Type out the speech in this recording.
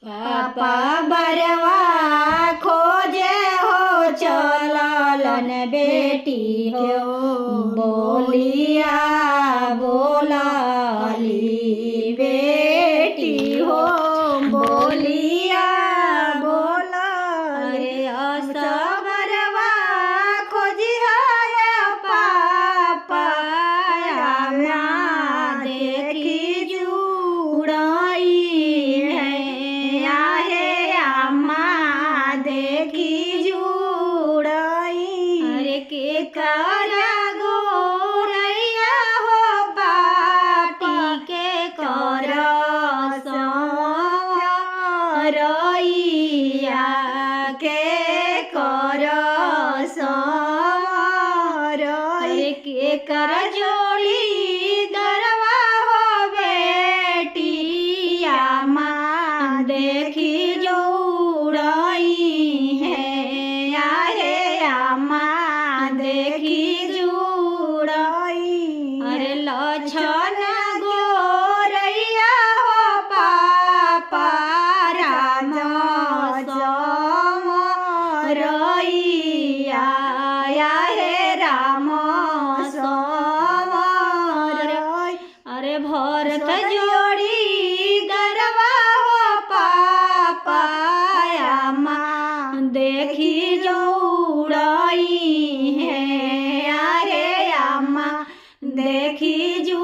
पापा बरवा खोजे हो चललन बेटी हो बोलिया बोलाली बेटी हो बोलिया बोला रे बरवा खोजी है पापा देखी जुड़ाई के करा गोरैया हो बाटी के कर रैया के कर के कर जोड़ी दरवा हो बेटिया माँ देखी जोड़ई है आहे माँ देखी जुड़ई अरे लछन गोरैया हो पापा राम रैया हे राम अरे भरत जोड़ी गरबा हो पापा माँ देखी जोड़ई है अरे अम्मा देखी जू